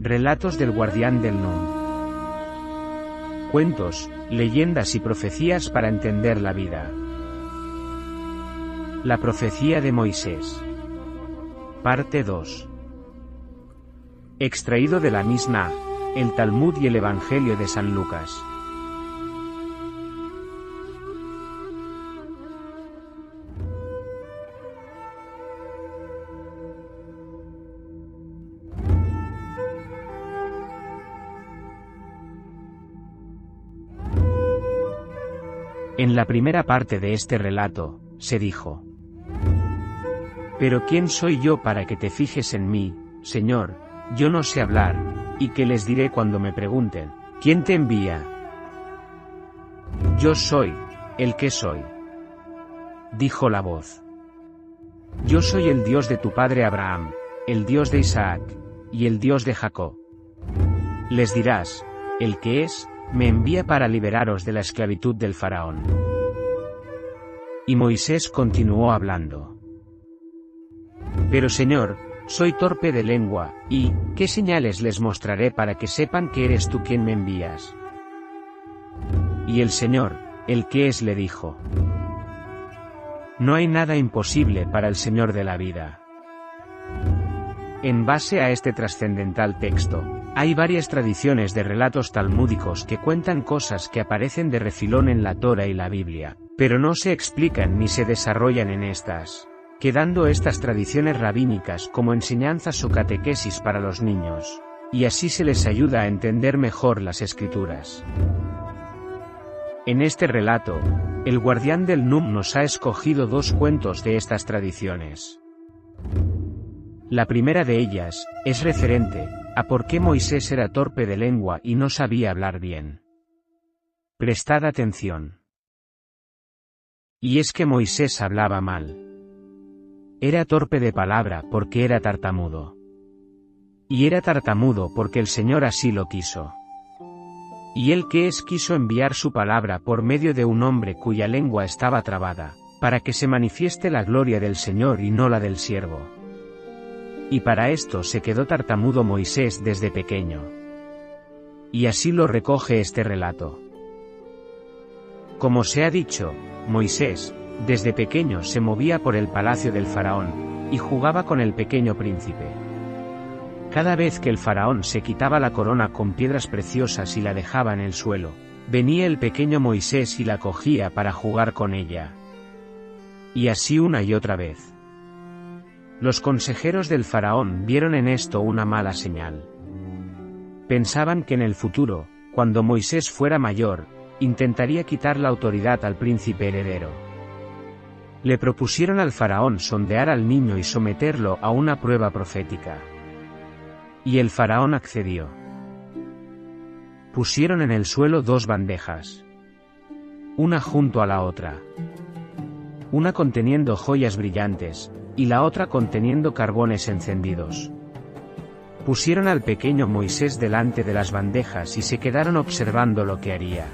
Relatos del guardián del Num. Cuentos, leyendas y profecías para entender la vida. La profecía de Moisés. Parte 2. Extraído de la Misná, el Talmud y el Evangelio de San Lucas. En la primera parte de este relato, se dijo: «Pero ¿quién soy yo para que te fijes en mí, Señor? Yo no sé hablar, ¿y qué les diré cuando me pregunten, ¿quién te envía? Yo soy, el que soy», dijo la voz. «Yo soy el Dios de tu padre Abraham, el Dios de Isaac, y el Dios de Jacob». Les dirás: «El que es, me envía para liberaros de la esclavitud del faraón». Y Moisés continuó hablando: «Pero Señor, soy torpe de lengua, y ¿qué señales les mostraré para que sepan que eres tú quien me envías?». Y el Señor, el que es, le dijo: «No hay nada imposible para el Señor de la vida». En base a este trascendental texto, hay varias tradiciones de relatos talmúdicos que cuentan cosas que aparecen de refilón en la Torá y la Biblia, pero no se explican ni se desarrollan en estas, quedando estas tradiciones rabínicas como enseñanzas o catequesis para los niños, y así se les ayuda a entender mejor las Escrituras. En este relato, el guardián del Num nos ha escogido dos cuentos de estas tradiciones. La primera de ellas es referente a por qué Moisés era torpe de lengua y no sabía hablar bien. Prestad atención. Y es que Moisés hablaba mal. Era torpe de palabra porque era tartamudo. Y era tartamudo porque el Señor así lo quiso. Y él que es quiso enviar su palabra por medio de un hombre cuya lengua estaba trabada, para que se manifieste la gloria del Señor y no la del siervo. Y para esto se quedó tartamudo Moisés desde pequeño. Y así lo recoge este relato. Como se ha dicho, Moisés, desde pequeño se movía por el palacio del faraón, y jugaba con el pequeño príncipe. Cada vez que el faraón se quitaba la corona con piedras preciosas y la dejaba en el suelo, venía el pequeño Moisés y la cogía para jugar con ella. Y así una y otra vez. Los consejeros del faraón vieron en esto una mala señal. Pensaban que en el futuro, cuando Moisés fuera mayor, intentaría quitar la autoridad al príncipe heredero. Le propusieron al faraón sondear al niño y someterlo a una prueba profética. Y el faraón accedió. Pusieron en el suelo dos bandejas, una junto a la otra, una conteniendo joyas brillantes, y la otra conteniendo carbones encendidos. Pusieron al pequeño Moisés delante de las bandejas y se quedaron observando lo que haría.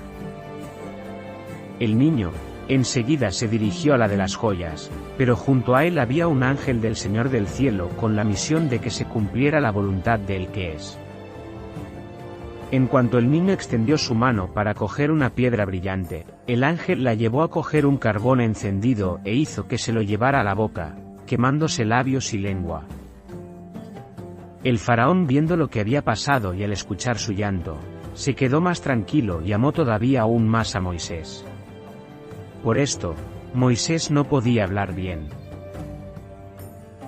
El niño, enseguida se dirigió a la de las joyas, pero junto a él había un ángel del Señor del cielo con la misión de que se cumpliera la voluntad de Él que es. En cuanto el niño extendió su mano para coger una piedra brillante, el ángel la llevó a coger un carbón encendido e hizo que se lo llevara a la boca, quemándose labios y lengua. El faraón, viendo lo que había pasado y al escuchar su llanto, se quedó más tranquilo y amó todavía aún más a Moisés. Por esto, Moisés no podía hablar bien.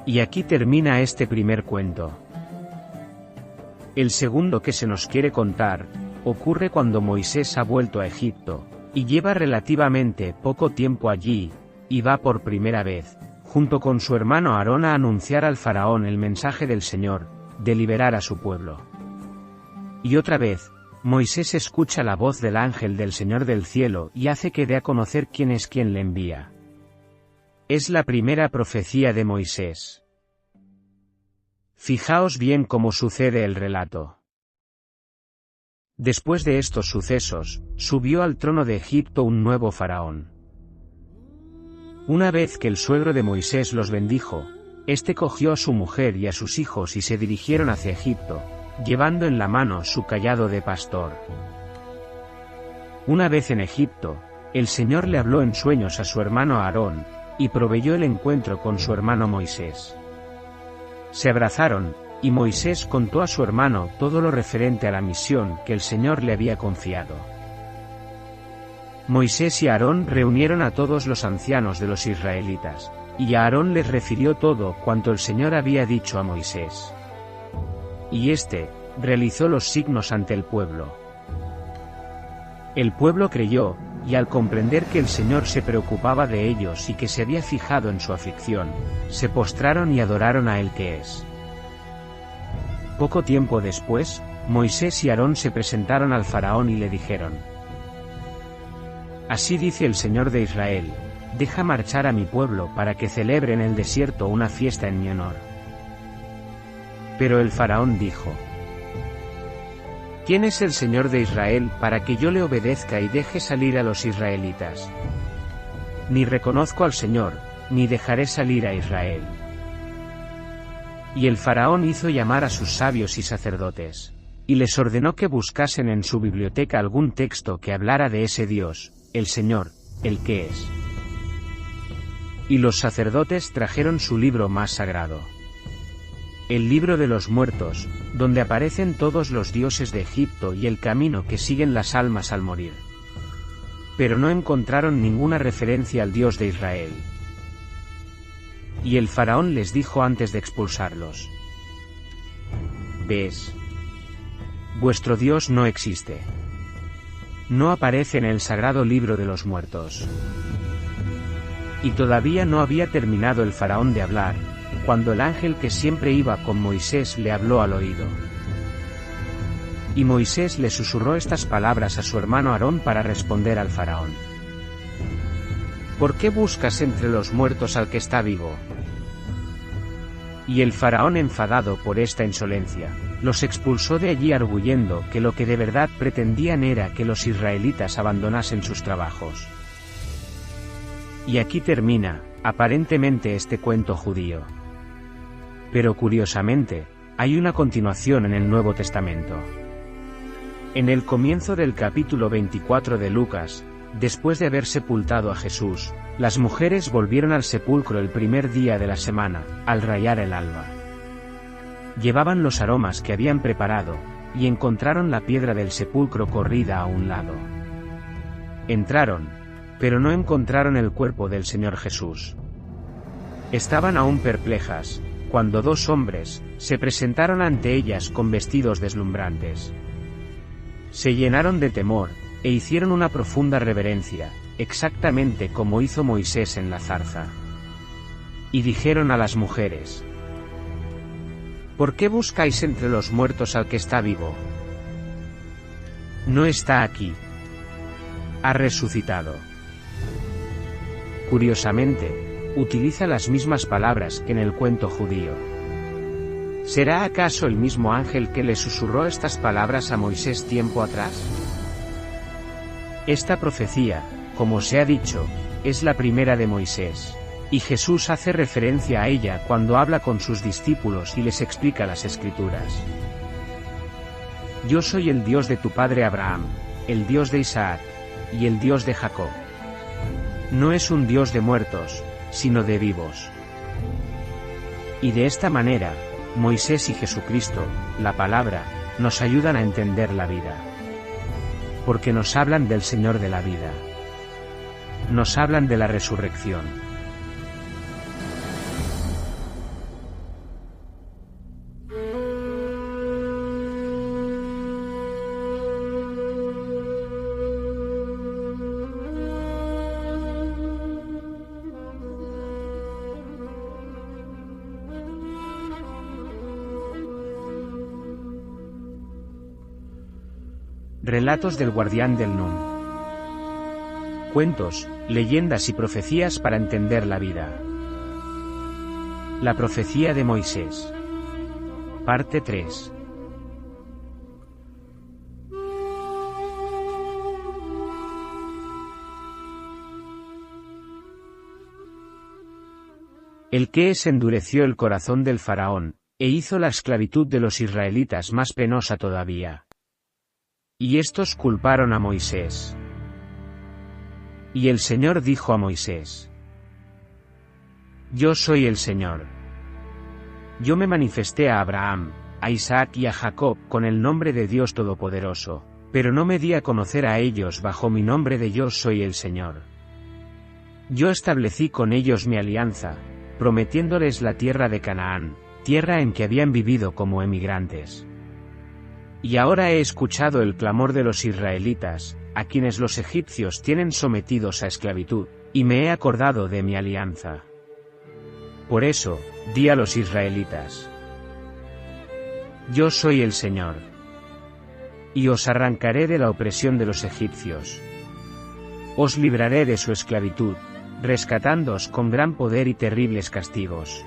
Y aquí termina este primer cuento. El segundo que se nos quiere contar, ocurre cuando Moisés ha vuelto a Egipto, y lleva relativamente poco tiempo allí, y va por primera vez, junto con su hermano Aarón, a anunciar al faraón el mensaje del Señor, de liberar a su pueblo. Y otra vez, Moisés escucha la voz del ángel del Señor del cielo y hace que dé a conocer quién es quien le envía. Es la primera profecía de Moisés. Fijaos bien cómo sucede el relato. Después de estos sucesos, subió al trono de Egipto un nuevo faraón. Una vez que el suegro de Moisés los bendijo, este cogió a su mujer y a sus hijos y se dirigieron hacia Egipto, llevando en la mano su cayado de pastor. Una vez en Egipto, el Señor le habló en sueños a su hermano Aarón, y proveyó el encuentro con su hermano Moisés. Se abrazaron, y Moisés contó a su hermano todo lo referente a la misión que el Señor le había confiado. Moisés y Aarón reunieron a todos los ancianos de los israelitas, y Aarón les refirió todo cuanto el Señor había dicho a Moisés. Y éste realizó los signos ante el pueblo. El pueblo creyó, y al comprender que el Señor se preocupaba de ellos y que se había fijado en su aflicción, se postraron y adoraron a Él que es. Poco tiempo después, Moisés y Aarón se presentaron al faraón y le dijeron: Así dice el Señor de Israel, deja marchar a mi pueblo para que celebre en el desierto una fiesta en mi honor. Pero el faraón dijo: ¿Quién es el Señor de Israel para que yo le obedezca y deje salir a los israelitas? Ni reconozco al Señor, ni dejaré salir a Israel. Y el faraón hizo llamar a sus sabios y sacerdotes, y les ordenó que buscasen en su biblioteca algún texto que hablara de ese Dios, el Señor, el que es. Y los sacerdotes trajeron su libro más sagrado, el libro de los muertos, donde aparecen todos los dioses de Egipto y el camino que siguen las almas al morir. Pero no encontraron ninguna referencia al Dios de Israel. Y el faraón les dijo antes de expulsarlos: ¿Ves? Vuestro Dios no existe. No aparece en el sagrado libro de los muertos. Y todavía no había terminado el faraón de hablar, cuando el ángel que siempre iba con Moisés le habló al oído. Y Moisés le susurró estas palabras a su hermano Aarón para responder al faraón: ¿Por qué buscas entre los muertos al que está vivo? Y el faraón, enfadado por esta insolencia, los expulsó de allí arguyendo que lo que de verdad pretendían era que los israelitas abandonasen sus trabajos. Y aquí termina, aparentemente, este cuento judío. Pero curiosamente, hay una continuación en el Nuevo Testamento. En el comienzo del capítulo 24 de Lucas, después de haber sepultado a Jesús, las mujeres volvieron al sepulcro el primer día de la semana, al rayar el alba. Llevaban los aromas que habían preparado, y encontraron la piedra del sepulcro corrida a un lado. Entraron, pero no encontraron el cuerpo del Señor Jesús. Estaban aún perplejas, cuando dos hombres se presentaron ante ellas con vestidos deslumbrantes. Se llenaron de temor, e hicieron una profunda reverencia, exactamente como hizo Moisés en la zarza. Y dijeron a las mujeres: ¿Por qué buscáis entre los muertos al que está vivo? No está aquí. Ha resucitado. Curiosamente, utiliza las mismas palabras que en el cuento judío. ¿Será acaso el mismo ángel que le susurró estas palabras a Moisés tiempo atrás? Esta profecía, como se ha dicho, es la primera de Moisés, y Jesús hace referencia a ella cuando habla con sus discípulos y les explica las Escrituras. Yo soy el Dios de tu padre Abraham, el Dios de Isaac, y el Dios de Jacob. No es un Dios de muertos, sino de vivos. Y de esta manera, Moisés y Jesucristo, la palabra, nos ayudan a entender la vida. Porque nos hablan del Señor de la vida. Nos hablan de la resurrección. Relatos del guardián del Nun. Cuentos, leyendas y profecías para entender la vida. La profecía de Moisés. Parte 3. El que endureció el corazón del faraón, e hizo la esclavitud de los israelitas más penosa todavía. Y estos culparon a Moisés. Y el Señor dijo a Moisés: Yo soy el Señor. Yo me manifesté a Abraham, a Isaac y a Jacob con el nombre de Dios Todopoderoso, pero no me di a conocer a ellos bajo mi nombre de Yo soy el Señor. Yo establecí con ellos mi alianza, prometiéndoles la tierra de Canaán, tierra en que habían vivido como emigrantes. Y ahora he escuchado el clamor de los israelitas, a quienes los egipcios tienen sometidos a esclavitud, y me he acordado de mi alianza. Por eso, di a los israelitas: Yo soy el Señor. Y os arrancaré de la opresión de los egipcios. Os libraré de su esclavitud, rescatándoos con gran poder y terribles castigos.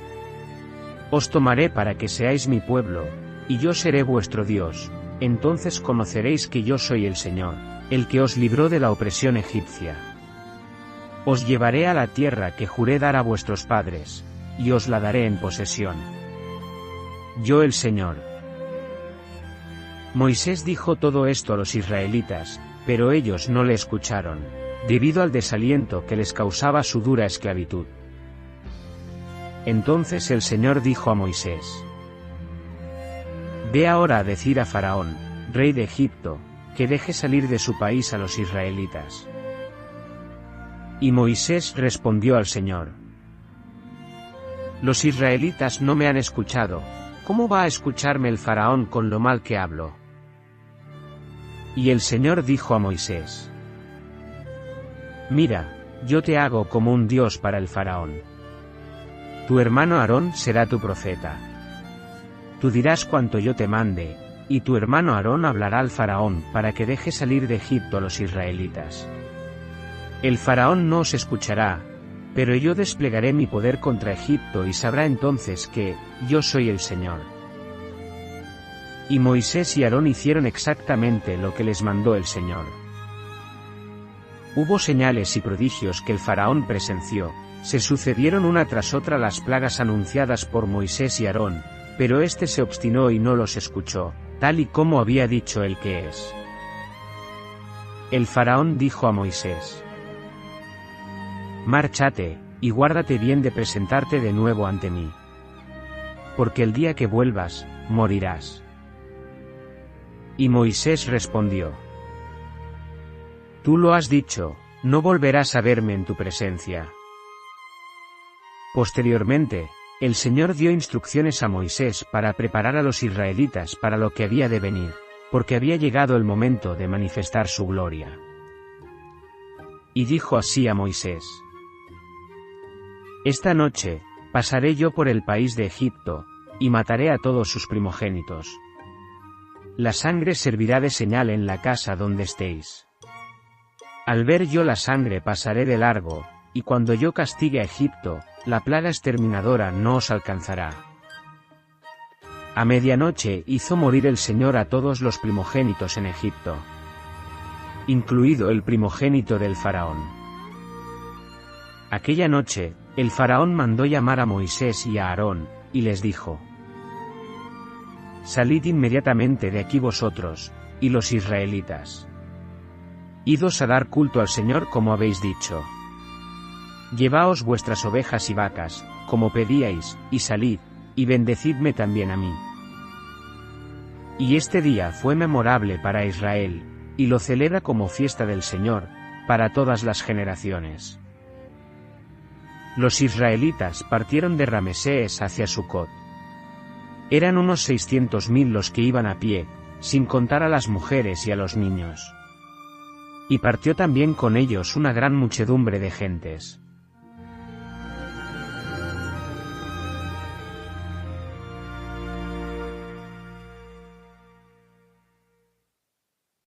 Os tomaré para que seáis mi pueblo, y yo seré vuestro Dios, entonces conoceréis que yo soy el Señor, el que os libró de la opresión egipcia. Os llevaré a la tierra que juré dar a vuestros padres, y os la daré en posesión. Yo el Señor. Moisés dijo todo esto a los israelitas, pero ellos no le escucharon, debido al desaliento que les causaba su dura esclavitud. Entonces el Señor dijo a Moisés: Ve ahora a decir a Faraón, rey de Egipto, que deje salir de su país a los israelitas. Y Moisés respondió al Señor: Los israelitas no me han escuchado, ¿cómo va a escucharme el Faraón con lo mal que hablo? Y el Señor dijo a Moisés: Mira, yo te hago como un Dios para el Faraón. Tu hermano Aarón será tu profeta. Tú dirás cuanto yo te mande, y tu hermano Aarón hablará al Faraón para que deje salir de Egipto a los israelitas. El Faraón no os escuchará, pero yo desplegaré mi poder contra Egipto y sabrá entonces que, yo soy el Señor. Y Moisés y Aarón hicieron exactamente lo que les mandó el Señor. Hubo señales y prodigios que el Faraón presenció, se sucedieron una tras otra las plagas anunciadas por Moisés y Aarón, pero éste se obstinó y no los escuchó, tal y como había dicho el que es. El Faraón dijo a Moisés: Márchate, y guárdate bien de presentarte de nuevo ante mí. Porque el día que vuelvas, morirás. Y Moisés respondió: Tú lo has dicho, no volverás a verme en tu presencia. Posteriormente, el Señor dio instrucciones a Moisés para preparar a los israelitas para lo que había de venir, porque había llegado el momento de manifestar su gloria. Y dijo así a Moisés: Esta noche, pasaré yo por el país de Egipto, y mataré a todos sus primogénitos. La sangre servirá de señal en la casa donde estéis. Al ver yo la sangre pasaré de largo, y cuando yo castigue a Egipto, la plaga exterminadora no os alcanzará. A medianoche hizo morir el Señor a todos los primogénitos en Egipto, incluido el primogénito del Faraón. Aquella noche, el Faraón mandó llamar a Moisés y a Aarón, y les dijo: Salid inmediatamente de aquí vosotros, y los israelitas. Idos a dar culto al Señor como habéis dicho. Llevaos vuestras ovejas y vacas, como pedíais, y salid, y bendecidme también a mí. Y este día fue memorable para Israel, y lo celebra como fiesta del Señor, para todas las generaciones. Los israelitas partieron de Ramesés hacia Sucot. Eran unos 600.000 los que iban a pie, sin contar a las mujeres y a los niños. Y partió también con ellos una gran muchedumbre de gentes.